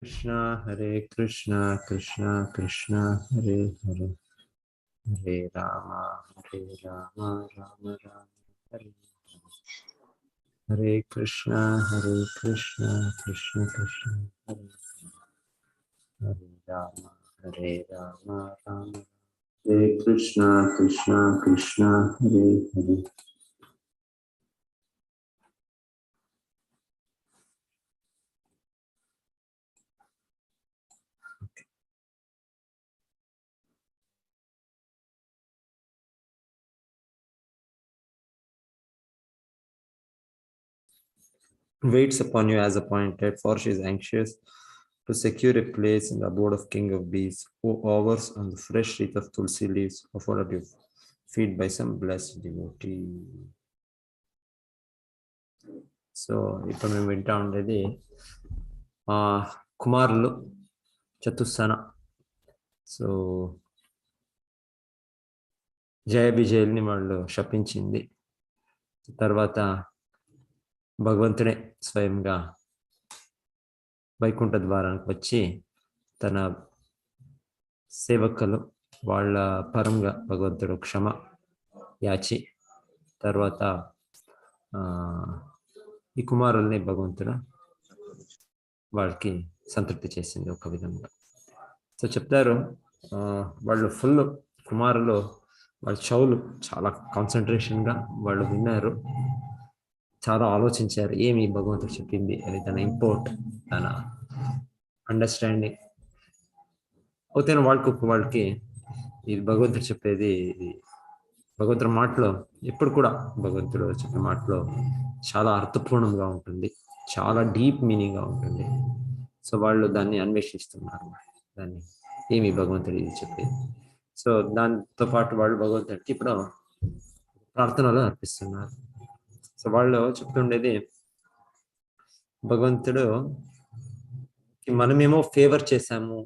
Krishna Hare Krishna Krishna Krishna Hare Hare Hare Rama Rama Rama Hare Hare Krishna Krishna Krishna Hare Hare Rama Rama Rama Hare Krishna Krishna Hare Hare. Waits upon you as appointed, for she is anxious to secure a place in the abode of King of Bees, who hovers on the fresh wreath of tulsi leaves afforded you feed by some blessed devotee. So ఇప్పుడు మేము వింటా ఉండేది కుమారులు చతుస్సన. So జయ విజయుల్ని వాళ్ళు శపించింది. తర్వాత భగవంతుడే స్వయంగా వైకుంఠ ద్వారానికి వచ్చి తన సేవకులు వాళ్ళ పరంగా భగవంతుడు క్షమ యాచి తర్వాత ఈ కుమారుల్ని భగవంతుడు వాళ్ళకి సంతృప్తి చేసింది ఒక విధంగా. సో చెప్తారు వాళ్ళు ఫుల్ కుమారులు వాళ్ళ చెవులు చాలా కాన్సన్ట్రేషన్గా వాళ్ళు విన్నారు, చాలా ఆలోచించారు ఏమి భగవంతుడు చెప్పింది అని, తన ఇంపోర్ట్ తన అండర్స్టాండింగ్ అవుతాను వాళ్ళకి ఇది భగవంతుడు చెప్పేది, భగవంతుడి మాటలో ఎప్పుడు కూడా భగవంతుడు చెప్పే మాటలో చాలా అర్థపూర్ణంగా ఉంటుంది, చాలా డీప్ మీనింగ్గా ఉంటుంది. సో వాళ్ళు దాన్ని అన్వేషిస్తున్నారు, దాన్ని ఏమి భగవంతుడు ఇది చెప్పేది. సో దాంతో పాటు వాళ్ళు భగవంతుడికి ఇప్పుడు ప్రార్థనలు అర్పిస్తున్నారు. సో వాళ్ళు చెప్తుండేది భగవంతుడు మనమేమో ఫేవర్ చేశాము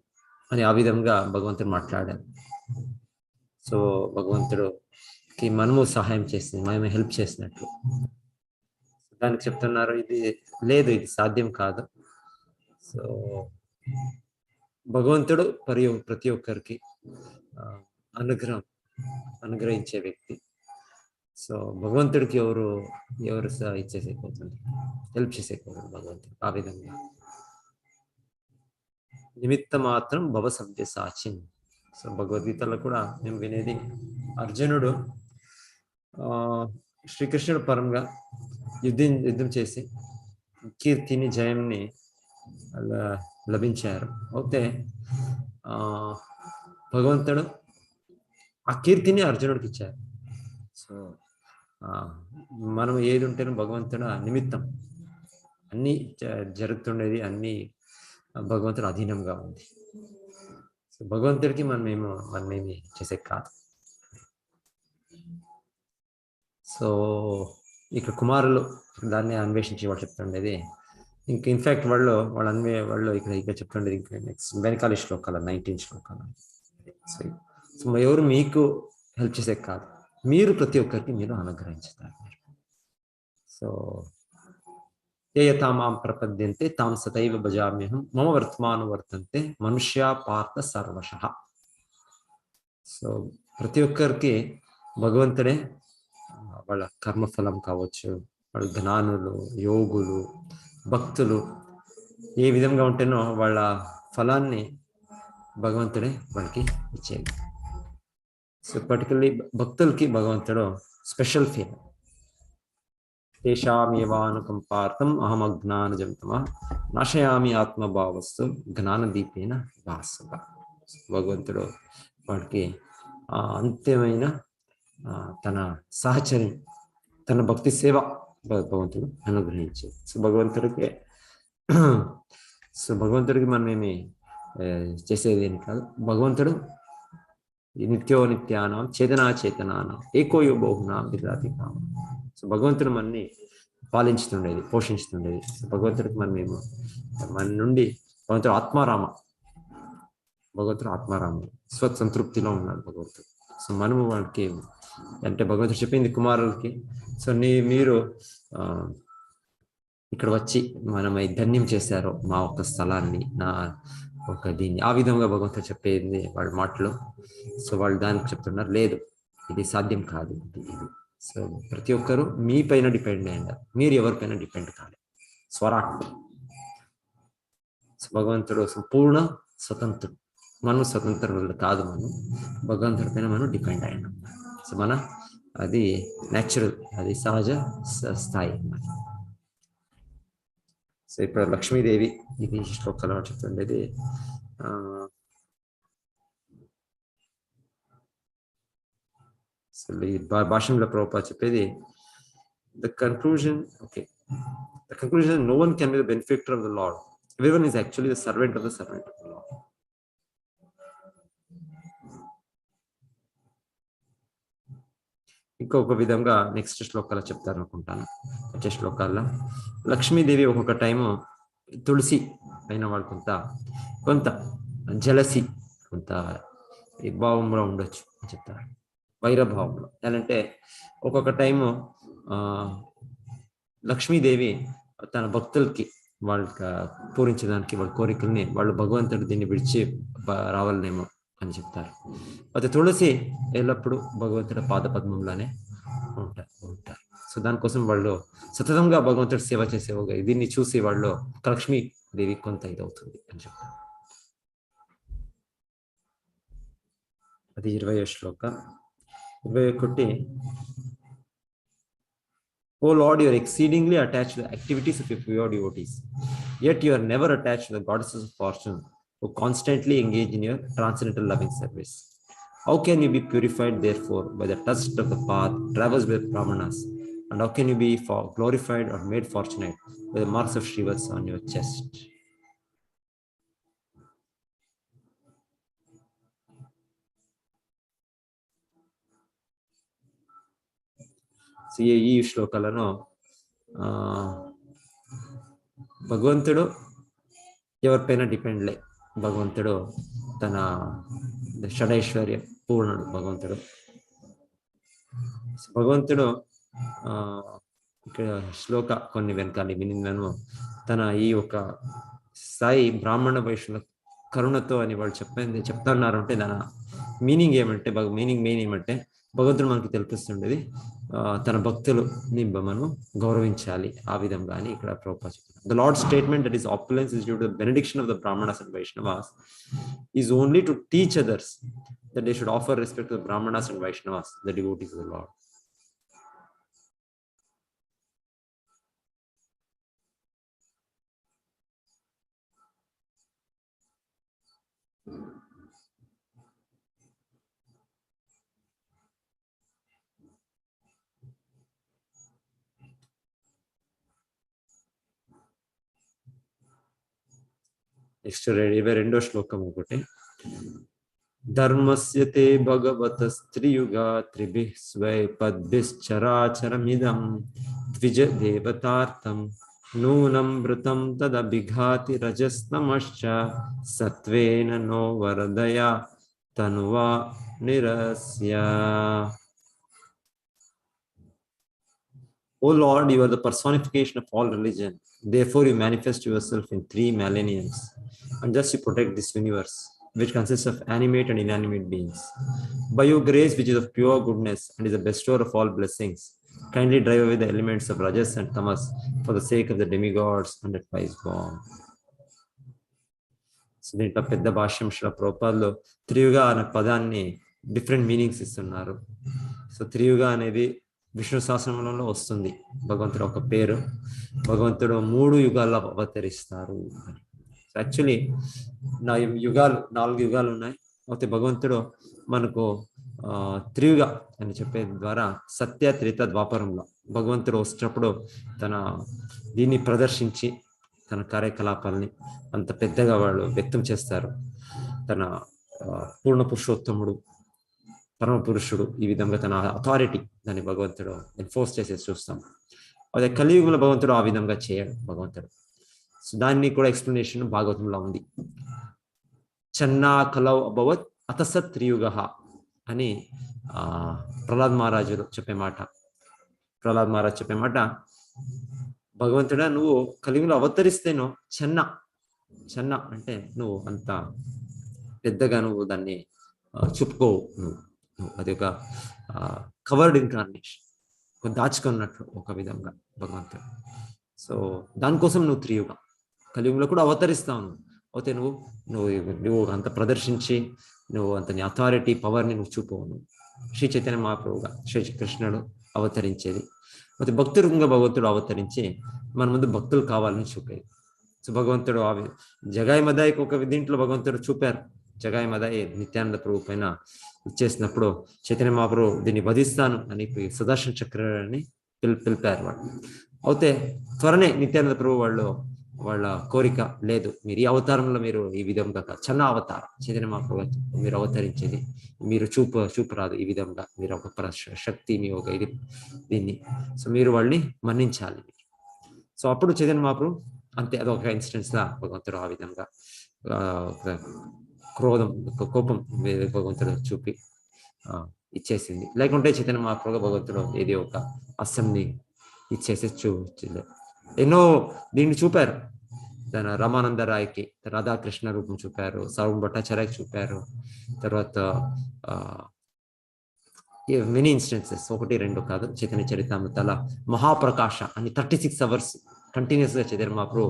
అని ఆ విధంగా భగవంతుడు మాట్లాడారు. సో భగవంతుడుకి మనము సహాయం చేసింది, మనమే హెల్ప్ చేసినట్లు దానికి చెప్తున్నారు. ఇది లేదు, ఇది సాధ్యం కాదు. సో భగవంతుడు ప్రతి ఒక్కరికి అనుగ్రహించే వ్యక్తి. సో భగవంతుడికి ఎవరు ఇచ్చేసేపోతుంది, హెల్ప్ చేసేపోతుంది భగవంతుడు. ఆ విధంగా నిమిత్త మాత్రం భవ సభ్య సాచిన్. సో భగవద్గీతలో కూడా మేము వినేది అర్జునుడు శ్రీకృష్ణుడు పరంగా యుద్ధం చేసి కీర్తిని జయంని లభించారు. అయితే భగవంతుడు ఆ కీర్తిని అర్జునుడికి ఇచ్చారు. సో మనం ఏది ఉంటేనో భగవంతుడు నిమిత్తం, అన్నీ జరుగుతుండేది అన్నీ భగవంతుడు అధీనంగా ఉంది. సో భగవంతుడికి మనమేమి చేసే కాదు. సో ఇక కుమారులు దాన్ని అన్వేషించి వాళ్ళు చెప్తుండేది. ఇంకా ఇన్ఫాక్ట్ వాళ్ళు ఇక్కడ చెప్తుండేది ఇంకా నెక్స్ట్ వెనకాల శ్లోకాల 19 శ్లోకాల. సో ఎవరు మీకు హెల్ప్ చేసే కాదు, మీరు ప్రతి ఒక్కరికి మీరు అనుగ్రహించుతారు. సో ఏయతామాం ప్రపద్యంతే తాం సతైవ భజామ్యహం మమ వర్తమాను వర్తంతే మనుష్య పార్థ సర్వశః. సో ప్రతి ఒక్కరికి భగవంతుడే వాళ్ళ కర్మఫలం కావచ్చు, వాళ్ళ జ్ఞానులు, యోగులు, భక్తులు ఏ విధంగా ఉంటేనో వాళ్ళ ఫలాన్ని భగవంతుడే వాళ్ళకి ఇచ్చేది. సో పర్టికులర్లీ భక్తులకి భగవంతుడు స్పెషల్ ఫేవర్. తేషామేవానుకంపార్థం అహం అజ్ఞానజం తమః నాశయామి ఆత్మభావస్తు జ్ఞానదీపేన భాస్వత. భగవంతుడు వాడికి అంత్యమైన తన సహచర్యం, తన భక్తి సేవ భగవంతుడు అనుగ్రహించేది. సో భగవంతుడికి మనమేమి చేసేది ఏమి కాదు. భగవంతుడు నిత్యో నిత్యానాం చేతనానాం ఏకోయో బహునాం విరాతి కామం. సో భగవంతుడు మనని పాలించుతుండేది, పోషించుతుండేది. సో భగవంతుడికి మన నుండి భగవంతుడు ఆత్మారాముడు స్వసంతృప్తిలో ఉన్నాడు భగవంతుడు. సో మనము వాళ్ళకి అంటే భగవంతుడు చెప్పింది కుమారులకి, సో మీరు ఇక్కడ వచ్చి మనం ధన్యం చేశారో మా ఒక స్థలాన్ని, నా ఒక దీన్ని, ఆ విధంగా భగవంతుడు చెప్పేది వాళ్ళ మాటలు. సో వాళ్ళు దానికి చెప్తున్నారు, లేదు ఇది సాధ్యం కాదు ఇది. సో ప్రతి ఒక్కరూ మీ పైన డిపెండ్ అయ్యారు, మీరు ఎవరిపైన డిపెండ్ కాలేదు. స్వరాట్. సో భగవంతుడు సంపూర్ణ స్వతంత్రుడు, మనం స్వతంత్రులు కాదు, మనం భగవంతుడి పైన మనం డిపెండ్ అయినాం. సో మన అది న్యాచురల్, అది సహజ స్థాయి. సో ఇప్పుడు లక్ష్మీదేవి ఇది శ్లోకాలు చెప్తుండేది. సో ఈ భాషలో ప్రభుపాద చెప్పేది, the conclusion no one can be the benefactor of the Lord. Everyone is actually the servant of the Lord. ఇంకొక విధంగా నెక్స్ట్ శ్లోకాలు చెప్తారు అనుకుంటాను. వచ్చే శ్లోకాల్లో లక్ష్మీదేవి ఒక్కొక్క టైము తులసి అయిన వాళ్ళు కొంత జలసి, కొంత భావంలో ఉండొచ్చు అని చెప్తారు, వైరభావంలో. అంటే ఒక్కొక్క టైము లక్ష్మీదేవి తన భక్తులకి వాళ్ళకి పూరించడానికి వాళ్ళ కోరికల్ని, వాళ్ళు భగవంతుడు దీన్ని విడిచి రావాలనేమో అని చెప్తారు. అయితే తులసి ఎల్లప్పుడూ భగవంతుడి పాదపద్మంలోనే ఉంటారు. సో దానికోసం వాళ్ళు సతతంగా భగవంతుడి సేవ చేసే దీన్ని చూసి వాళ్ళు లక్ష్మీదేవి కొంత ఇదవుతుంది అని చెప్తారు. అది 20వ శ్లోక. 21. O Lord, you are exceedingly attached to the activities of your pure devotees, yet you are never attached to the goddesses of fortune who constantly engage in your transcendental loving service. How can you be purified, therefore, by the dust of the path traversed by Brahmanas? And how can you be glorified or made fortunate by the marks of Shivas on your chest? So ఈ శ్లోకాలను భగవంతుడు ఎవరిపైన డిపెండ్లే. భగవంతుడు తన షడైశ్వర్య పూర్ణుడు. భగవంతుడు ఇక్కడ శ్లోక కొన్ని వెనకాలి వినిందను, తన ఈ ఒక స్థాయి బ్రాహ్మణ వైశ్యుల కరుణతో అని వాళ్ళు చెప్తున్నారు. అంటే దాని మీనింగ్ ఏమంటే, మెయిన్ ఏమంటే భగవంతుడు మనకి తెలిపిస్తుండేది తన భక్తులని మనం గౌరవించాలి ఆ విధంగా అని ఇక్కడ ప్రభుపాద చెప్తున్నారు. The Lord's statement that his opulence is due to the benediction of the Brahmanas and Vaishnavas is only to teach others that they should offer respect to the Brahmanas and Vaishnavas, the devotees of the Lord. Next 22వ శ్లోకం ఒకటి. ధర్మస్య తే భగవత స్త్రియుగా త్రిభిః స్వై పద్భిశ్చరాచరమిదం ద్విజ దేవతార్థం నూనం మృతం తదభిఘాతి రజస్తమశ్చ సత్వేన నో వరదయా తనువా నిరస్య. O Lord, you are the personification of all religion. Therefore, you manifest yourself in 3 millenniums, and thus you protect this universe, which consists of animate and inanimate beings. By your grace, which is of pure goodness and is the bestower of all blessings, kindly drive away the elements of Rajas and Tamas for the sake of the demigods and the twice born. So దీంట్లో పెద్ద భాష్యం శ్రీ ప్రభుపాదలో త్రియుగ అనే పదాన్ని different meanings ఇస్తున్నారు. So త్రియుగ అనేది విష్ణు సహస్రనామంలో వస్తుంది, భగవంతుడు ఒక పేరు. భగవంతుడు 3 యుగాల్లో అవతరిస్తారు అని. యాక్చువల్లీ 4 యుగాలు ఉన్నాయి. అయితే భగవంతుడు మనకు త్రియుగ అని చెప్పే ద్వారా సత్య త్రేత ద్వాపరంలో భగవంతుడు వచ్చేటప్పుడు తన దీన్ని ప్రదర్శించి తన కార్యకలాపాలని అంత పెద్దగా వాళ్ళు వ్యక్తం చేస్తారు. తన పూర్ణ పురుషోత్తముడు, పరమ పురుషుడు, ఈ విధంగా తన అథారిటీ దాన్ని భగవంతుడు ఎన్ఫోర్స్ చేసేసి చూస్తాం. అదే కలియుగంలో భగవంతుడు ఆ విధంగా చేయడు భగవంతుడు. సో దాన్ని కూడా ఎక్స్ప్లెనేషన్ భాగవతంలో ఉంది. చన్నా కలౌ అభవత్ అతసత్ త్రియుగ అని ప్రహ్లాద్ మహారాజు చెప్పే మాట. భగవంతుడా నువ్వు కలియుగంలో అవతరిస్తేనో చెన్న అంటే నువ్వు అంత పెద్దగా నువ్వు దాన్ని చెప్పుకోవు, నువ్వు అది ఒక కవర్డ్ ఇన్కార్నేషన్, దాచుకున్నట్లు ఒక విధంగా భగవంతుడు. సో దానికోసం నువ్వు త్రియుగ కలియుగంలో కూడా అవతరిస్తావు. అయితే నువ్వు అంత ప్రదర్శించి నువ్వు అంత నీ అథారిటీ పవర్ని నువ్వు చూపవు. నువ్వు శ్రీ చైతన్య మహాప్రభుగా శ్రీకృష్ణుడు అవతరించేది, అయితే భక్తులుగా భగవంతుడు అవతరించి మన ముందు భక్తులు కావాలని చూపేది. సో భగవంతుడు జగాయి మదాయికి ఒక దీంట్లో భగవంతుడు చూపారు. జగాయి మదాయి నిత్యానంద ప్రభు పైన ఇచ్చేసినప్పుడు చైతన్య మహాప్రభు దీన్ని వధిస్తాను అని సుదర్శన చక్రాన్ని పిలిపారు వాళ్ళు. అయితే త్వరనే నిత్యానంద ప్రభు వాళ్ళ కోరిక లేదు, మీరు ఈ అవతారంలో మీరు ఈ విధంగా చిన్న అవతారం చైతన్య మహాప్రభు మీరు అవతరించేది, మీరు చూపు రాదు ఈ విధంగా, మీరు ఒక శక్తి మీ ఒక ఇది దీన్ని, సో మీరు వాళ్ళని మన్నించాలి. సో అప్పుడు చైతన్య మహాప్రభు అంతే, అదొక ఇన్స్టెన్స్ లా భగవంతుడు ఆ విధంగా కోపం భగవంతుడు చూపి ఇచ్చేసింది. లేకుంటే చైతన్య మహాప్రభు భగవంతుడు ఏది ఒక అస్సంని ఇచ్చేసి ఎన్నో దీన్ని చూపారు. రామానంద రాయ్కి రాధాకృష్ణ రూపం చూపారు, సర్వం భట్టాచార్యకి చూపారు. తర్వాత మెనీ ఇన్స్టెన్సెస్, 1-2 కాదు, చైతన్య చరితామృతాల మహాప్రకాశ అని 36 hours కంటిన్యూస్ గా చైతన్య మహాప్రభు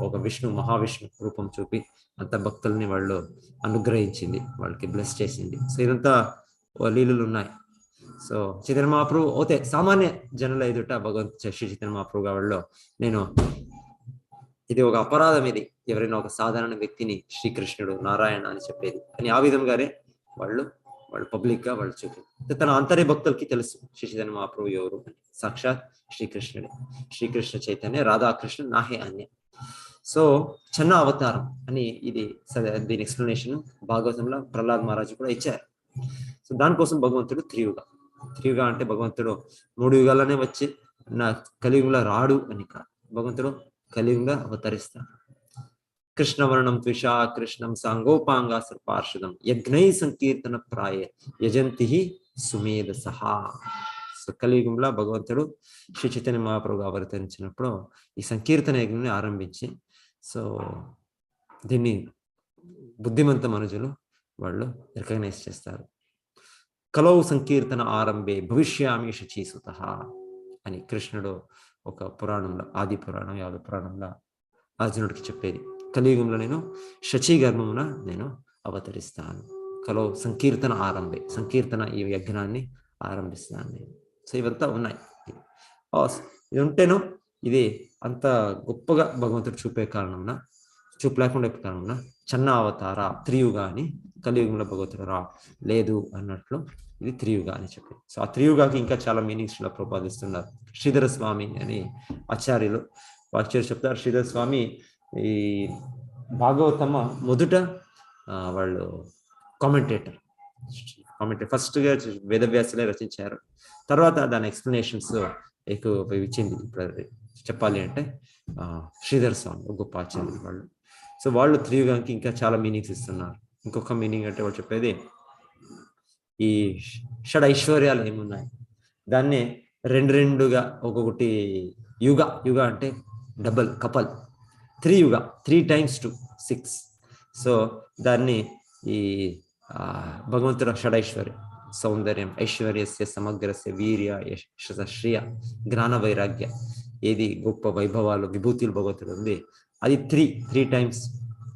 ఒక మహావిష్ణు రూపం చూపి అంత భక్తుల్ని వాళ్ళు అనుగ్రహించింది, వాళ్ళకి బ్లెస్ చేసింది. సో ఇదంతా లీలలు ఉన్నాయి. సో చైతన్య మహాప్రభు అయితే సామాన్య జనుల ఎదుట శ్రీ చైతన్య మహాప్రభు వాళ్ళు నేను ఇది ఒక అపరాధం, ఇది ఎవరైనా ఒక సాధారణ వ్యక్తిని శ్రీకృష్ణుడు నారాయణ అని చెప్పేది అని ఆ విధంగానే వాళ్ళు పబ్లిక్ గా వాళ్ళు చూపారు. తన అంతర్య భక్తులకి తెలుసు శ్రీ చైతన్య మహాప్రభు ఎవరు అని, సాక్షాత్ శ్రీకృష్ణుడే, శ్రీకృష్ణ చైతన్య రాధాకృష్ణ నాహే అన్య. సో చిన్న అవతారం అని ఇది దీని ఎక్స్ప్లెనేషన్ భాగవతంలో ప్రహ్లాద్ మహారాజు కూడా ఇచ్చారు. సో దానికోసం భగవంతుడు త్రియుగ అంటే భగవంతుడు 3 యుగాలనే వచ్చి నా కలియుగంలో రాడు అని కాదు, భగవంతుడు కలియుగంగా అవతరిస్తాడు. కృష్ణవర్ణం త్విషా కృష్ణం సాంగోపాంగా పార్షదం యజ్ఞై సంకీర్తన ప్రాయ యజంతి సుమేధ సహా. సో కలియుగంలో భగవంతుడు శ్రీ చైతన్య మహాప్రభు అవతరించినప్పుడు ఈ సంకీర్తన యజ్ఞాన్ని ఆరంభించి, సో దీన్ని బుద్ధిమంత మనుషులు వాళ్ళు రికగ్నైజ్ చేస్తారు. కలౌ సంకీర్తన ఆరంభే భవిష్యామి శచీసుత అని కృష్ణుడు ఒక పురాణంలో, ఆది పురాణం 50 పురాణంలో అర్జునుడికి చెప్పేది, కలియుగంలో నేను శచీ గర్భమున నేను అవతరిస్తాను. కలో సంకీర్తన ఆరంభే, సంకీర్తన ఈ యజ్ఞాన్ని ఆరంభిస్తాను నేను. సో ఇవంతా ఉన్నాయి. ఇది ఉంటేనో ఇది అంత గొప్పగా భగవంతుడు చూపలేకుండా కారణంన చిన్న అవతార త్రియుగ అని కలియుగంలో భగవంతుడు లేదు అన్నట్లు ఇది త్రియుగ అని చెప్పి. సో ఆ త్రియుగాకి ఇంకా చాలా మీనింగ్స్ లో ప్రపాదిస్తున్నారు. శ్రీధర స్వామి అని ఆచార్యులు చెప్తారు. శ్రీధర స్వామి ఈ భాగవతమ మొదట వాళ్ళు కామెంటేటర్ ఫస్ట్ గా వేదవ్యాసులే రచించారు. తర్వాత దాని ఎక్స్ప్లెనేషన్స్ ఎక్కువ ఇచ్చింది. ఇప్పుడు చెప్పాలి అంటే శ్రీధర స్వామి గొప్ప ఆచార్యులు వాళ్ళు. సో వాళ్ళు త్రియుగానికి ఇంకా చాలా మీనింగ్స్ ఇస్తున్నారు. ఇంకొక మీనింగ్ అంటే వాళ్ళు చెప్పేది ఈ షడ్ ఐశ్వర్యాలు ఏమున్నాయి దాన్ని రెండుగా ఒక్కొక్కటి యుగ అంటే డబల్ కపల్, త్రియుగ 3 times 2 6. సో దాన్ని ఈ భగవంతుడు షడైశ్వర్యం సౌందర్యం ఐశ్వర్యస్య సమగ్రస్య వీర్య యశ శ్రియ జ్ఞాన వైరాగ్య ఏది గొప్ప వైభవాలు విభూతులు భగవంతుడు ఉంది, అది 3 times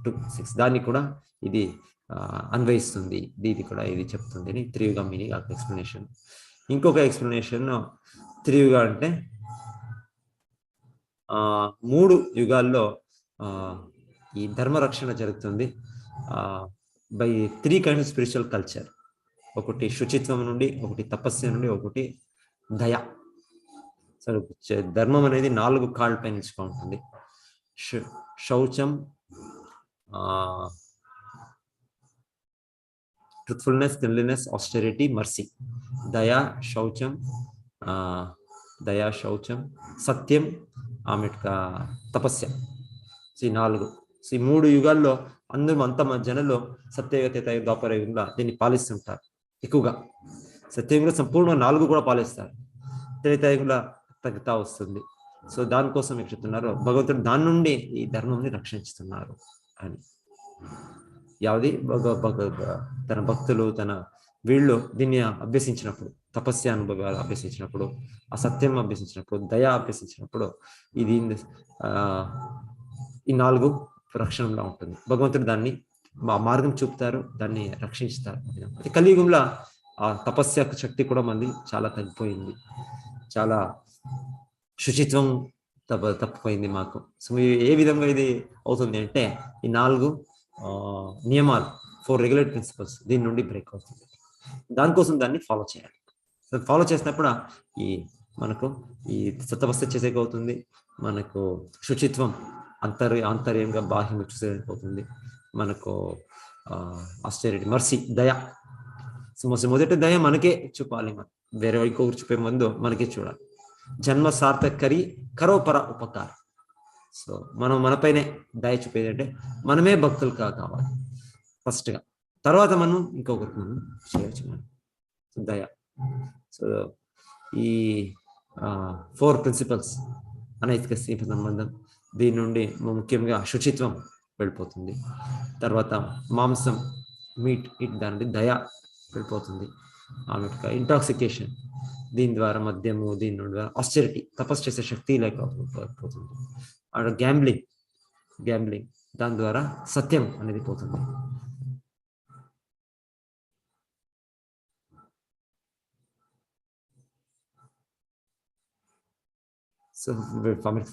2 6 దాన్ని కూడా ఇది అన్వయిస్తుంది. ఇది కూడా ఇది చెప్తుంది అని త్రియుగ మీనింగ్ ఎక్స్ప్లెనేషన్. ఇంకొక ఎక్స్ప్లెనేషన్ త్రియుగ అంటే 3 యుగాల్లో ఈ ధర్మరక్షణ జరుగుతుంది by 3 kinds of spiritual culture. ఒకటి శుచిత్వం నుండి, ఒకటి తపస్సు నుండి, ఒకటి దయ. సో ధర్మం అనేది 4 కాళ్ళపై నిలుచుకో ఉంటుంది. శౌచం, ట్రూత్ఫుల్నెస్, క్లీన్లీనెస్, ఆస్టెరిటీ, మర్సీ. దయ, శౌచం, సత్యం, ఆమెట్గా తపస్య. ఈ 4. ఈ 3 యుగాల్లో అంత జనంలో సత్యయుగ, త్రేతాయుగ, ద్వాపర యుగంలో దీన్ని పాలిస్తుంటారు ఎక్కువగా. సత్యయుగంలో సంపూర్ణ 4 కూడా పాలిస్తారు. త్రేతాయుగంలో తగ్గుతా వస్తుంది. సో దానికోసం మీకు చెప్తున్నారు భగవంతుడు దాని నుండి ఈ ధర్మంని రక్షిస్తున్నారు అని. యావది తన భక్తులు వీళ్ళు దీన్ని అభ్యసించినప్పుడు, తపస్య అనుభవాలు అభ్యసించినప్పుడు, ఆ సత్యం అభ్యసించినప్పుడు, దయ అభ్యసించినప్పుడు ఇది ఈ 4 రక్షణలో ఉంటుంది. భగవంతుడు దాన్ని మార్గం చూపుతారు, దాన్ని రక్షిస్తారు. కలియుగంలో ఆ తపస్య శక్తి కూడా మంది చాలా తగ్గిపోయింది, చాలా శుచిత్వం తప్పిపోయింది మాకు. సో ఏ విధంగా ఇది అవుతుంది అంటే ఈ 4 నియమాలు, 4 రెగ్యులేట్ ప్రిన్సిపల్స్ దీని నుండి బ్రేక్ అవుతుంది. దానికోసం దాన్ని ఫాలో చేయాలి. ఫాలో చేసినప్పుడు ఈ మనకు ఈ తపస్య చేసేకి అవుతుంది, మనకు శుచిత్వం ఆంతర్యంగా బాహ్యంగా చూసేకి అవుతుంది, మనకు ఆస్టెరిటీ, మర్సీ, దయ. మొదటి దయ మనకే చూపాలి, మనం వేరే ఇంకొకరు చూపే ముందు మనకే చూడాలి. జన్మ సార్థకరి కరో పర ఉపకారం. సో మనం మనపైనే దయ చూపేది అంటే మనమే భక్తులు కావాలి ఫస్ట్గా, తర్వాత మనం ఇంకొకరికి మనం చేయవచ్చు మనం దయ. సో ఈ 4 ప్రిన్సిపల్స్ అనైతిక సంబంధం, దీని నుండి ముఖ్యంగా శుచిత్వం వెళ్ళిపోతుంది. తర్వాత మాంసం, మీట్ దాని నుండి దయ వెళ్ళిపోతుంది. ఆమె ఇంటాక్సికేషన్, దీని ద్వారా మద్యము, దీని నుండి ఆస్టెరిటీ, తపస్సు చేసే శక్తి లేకపోతుంది. గ్యాంబ్లింగ్ దాని ద్వారా సత్యం అనేది పోతుంది. సో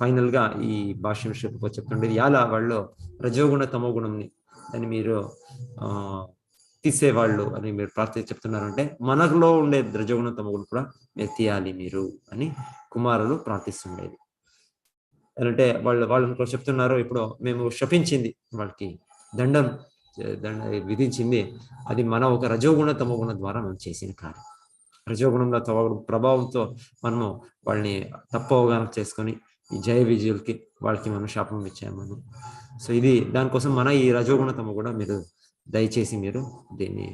ఫైనల్ గా ఈ భాష్యం చెప్తుండేది ఎలా వాళ్ళు రజోగుణ తమో గుణంని దాన్ని మీరు తీసేవాళ్ళు అని మీరు చెప్తున్నారంటే మనలో ఉండే రజోగుణ తమో గుణం కూడా మీరు తీయాలి మీరు అని కుమారులు ప్రార్థిస్తుండేది. అంటే వాళ్ళు చెప్తున్నారు, ఇప్పుడు మేము శపించింది వాళ్ళకి దండం విధించింది, అది మన ఒక రజోగుణ తమో గుణ ద్వారా మనం చేసిన కార్యం. రజోగుణంలో ప్రభావంతో మనము వాళ్ళని తప్పు అవగాహన చేసుకొని ఈ జయ విజయులకి వాళ్ళకి మనం శాపం ఇచ్చాము మనం. సో ఇది దానికోసం మన ఈ రజోగుణ తమో కూడా మీరు దయచేసి మీరు దీన్ని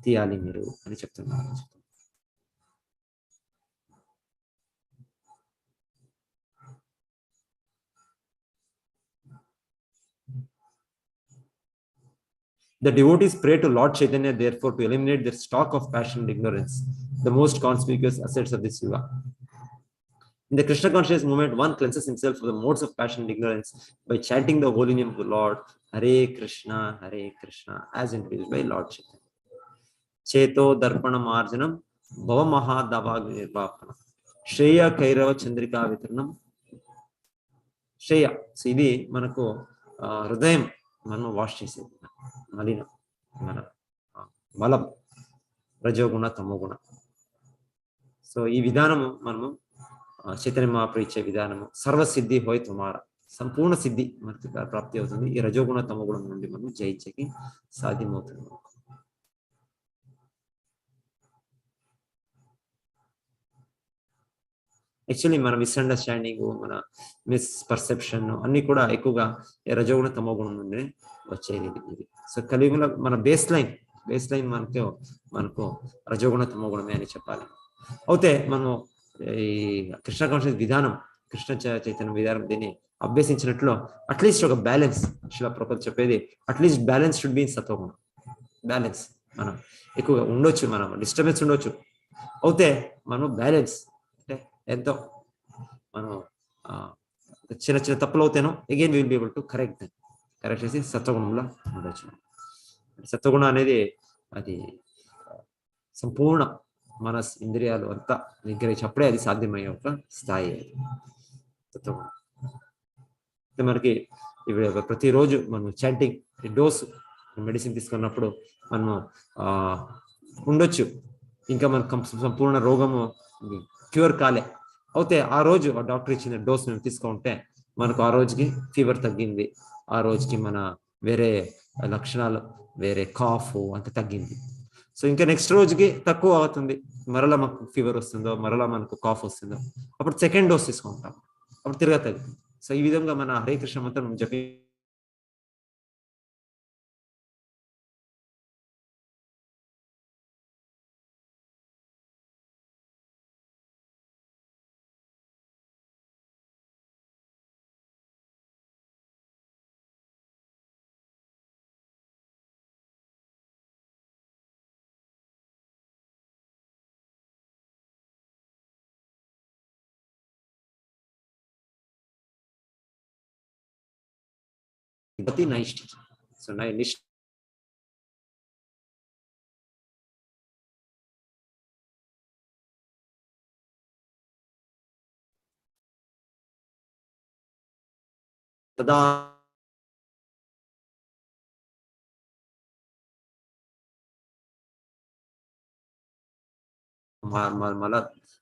తీయాలి మీరు అని చెప్తున్నారు. The devotees pray to Lord Chaitanya, therefore, to eliminate their stock of passion and ignorance, the most conspicuous assets of this yuga. In the Krishna conscious movement, one cleanses himself from the modes of passion and ignorance by chanting the holy name of the Lord, Hare Krishna, as introduced by Lord Chaitanya. Cheto Darpana Marjanam, Bhava Mahadavag Nirvapanam, Shreya Kairava Chandrika Vitranam. Shreya, so ఇది మనకు హృదయం మనం wash చేసేది, మలినం, మన బలం, రజోగుణ తమోగుణ. సో ఈ విధానము మనము చైతన్య మహాప్రభు ఇచ్చే విధానము సర్వసిద్ధి హోయ్ తుమార, సంపూర్ణ సిద్ధి మనకి ప్రాప్తి అవుతుంది ఈ రజోగుణ తమోగుణం నుండి మనం జయించకి సాధ్యమవుతుంది. యాక్చువల్లీ మన మిస్అండర్స్టాండింగ్, మన మిస్పర్సెప్షన్ అన్ని కూడా ఎక్కువగా రజోగుణ తమోగుణం నుండి వచ్చేది ఇది. సో కలియుగంలో మన బేస్ లైన్ మనకు రజోగుణ తమోగుణమే అని చెప్పాలి. అయితే మనం ఈ కృష్ణ కాన్షియస్ విధానం, కృష్ణ చైతన్య విధానం దీన్ని అభ్యసించినట్లు అట్లీస్ట్ ఒక బ్యాలెన్స్, శిలా ప్రభుపాద చెప్పేది at least balance should be in సత్వగుణం. బ్యాలెన్స్ మనం ఎక్కువగా ఉండొచ్చు, మనం డిస్టర్బెన్స్ ఉండొచ్చు, అయితే మనం బ్యాలెన్స్ అంటే ఎంతో మనం చిన్న చిన్న తప్పులు అవుతానో again will be able to correct చేసి సత్వగుణంలో ఉండొచ్చు. సత్వగుణం అనేది అది సంపూర్ణ మనస్ ఇంద్రియాలు అంతా నిగ్రహించినప్పుడే అది సాధ్యమయ్యే ఒక స్థాయి సత్వగుణం. మనకి ఇప్పుడు ప్రతిరోజు మనం చాంటింగ్ డోస్ మెడిసిన్ తీసుకున్నప్పుడు మనం ఉండొచ్చు, ఇంకా మనకు సంపూర్ణ రోగము క్యూర్ కాలే, అయితే ఆ రోజు ఆ డాక్టర్ ఇచ్చిన డోస్ మేము తీసుకుంటే మనకు ఆ రోజుకి ఫీవర్ తగ్గింది, ఆ రోజుకి మన వేరే లక్షణాలు, వేరే కాఫ్ అంత తగ్గింది. సో ఇంకా నెక్స్ట్ రోజుకి తక్కువ అవుతుంది, మరలా మనకు ఫీవర్ వస్తుందో, మరలా మనకు కాఫ్ వస్తుందో, అప్పుడు సెకండ్ డోస్ తీసుకుంటాం, అప్పుడు తిరగా తగ్గుతుంది. సో ఈ విధంగా మన హరే కృష్ణ మంత్రం జపి గతి నైష్ఠి. సో నిష్ఠ తదా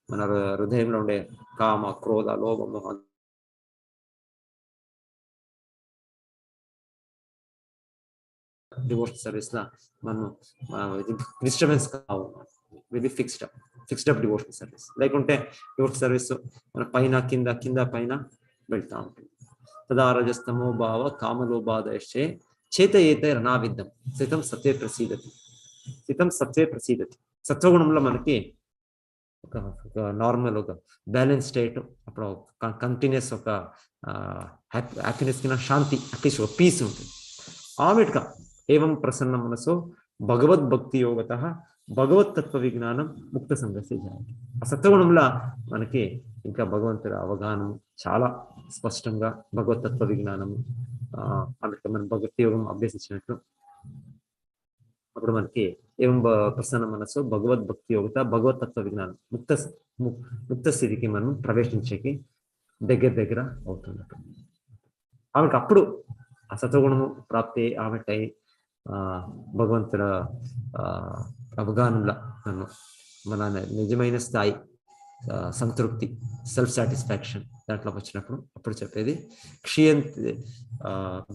మన హృదయంలో ఉండే కామ, క్రోధ, లోభము డివోషనల్ సర్వీస్ లా మనం డిస్టర్బెన్స్ కావు, ఇది ఫిక్స్డ్ అప్ డివోషనల్ సర్వీస్. లేకుంటే డివోషనల్ సర్వీస్ మన పైన కింద కింద పైన వెళ్తా ఉంటుంది. తదా రజస్తమో భావ కామలోపాదయశ్చే చేతయేతే రణావిద్ధం స్థితం సత్యే ప్రసీదతి. స్థితం సత్యే ప్రసీదతి. సత్వగుణంలో మనకి ఒక నార్మల్ ఒక బ్యాలెన్స్ స్టేట్, అప్పుడు కంటిన్యూస్ ఒక హ్యాపీనెస్ కింద శాంతి, అట్లీస్ట్ ఒక పీస్ ఉంటుంది. ఆమెట్గా ఏవం ప్రసన్న మనసో భగవద్భక్తి యోగత భగవత్తత్వ విజ్ఞానం ముక్త సంగతి జాతి. ఆ సత్వగుణంలో మనకి ఇంకా భగవంతుడి అవగాహన చాలా స్పష్టంగా, భగవత్తత్వ విజ్ఞానము ఆమెట్గా మనం భక్తి యోగం అభ్యసించినట్లు అప్పుడు మనకి ఏం ప్రసన్న మనసు భగవద్భక్తి యోగత భగవత్తత్వ విజ్ఞానం ముక్త స్థితికి మనం ప్రవేశించేకి దగ్గర అవుతున్నట్టు. ఆమెకు అప్పుడు ఆ సత్వగుణము ప్రాప్తి ఆమెకై భగవంతుల అవగాహనలో మన నిజమైన స్థాయి సంతృప్తి, సెల్ఫ్ సాటిస్ఫాక్షన్ దాంట్లోకి వచ్చినప్పుడు అప్పుడు చెప్పేది క్షీయంతే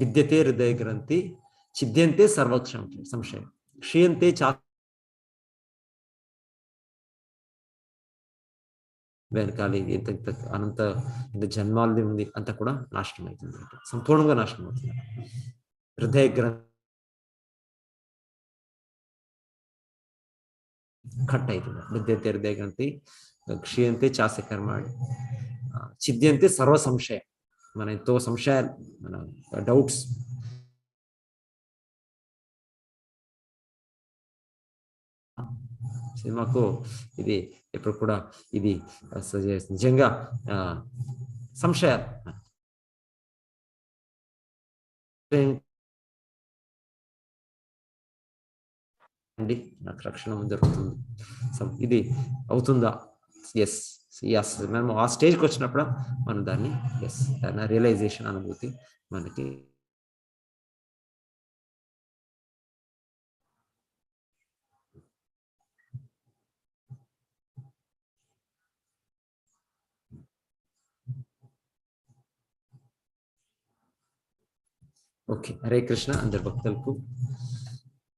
విద్యతే హృదయ గ్రంథి ఛిద్యంతే సర్వక్షం సంశయం. క్షీయంతే వెనకాలి ఇంత అనంత ఇంత జన్మాలది ఉంది అంతా కూడా నాశనం అవుతుంది, సంపూర్ణంగా నాశనం అవుతుంది. హృదయ గ్రంథి కట్ అవుతుంది. విద్యతే హృదయ గ్రంథి క్షీయంతే చాస్య కర్మాణి ఛిద్యంతే సర్వ సంశయం. మన ఎంతో సంశయాలు, మన డౌట్స్ సినిమాకు ఇది ఎప్పుడు కూడా ఇది నిజంగా సంశయాలు అండి, నాకు రక్షణ జరుగుతుంది, ఇది అవుతుందా, ఎస్ ఎస్ మనం ఆ స్టేజ్కి వచ్చినప్పుడు మనం దాన్ని ఎస్ దాని రియలైజేషన్ అనుభూతి మనకి ఓకే. హరే కృష్ణ అందరి భక్తులకు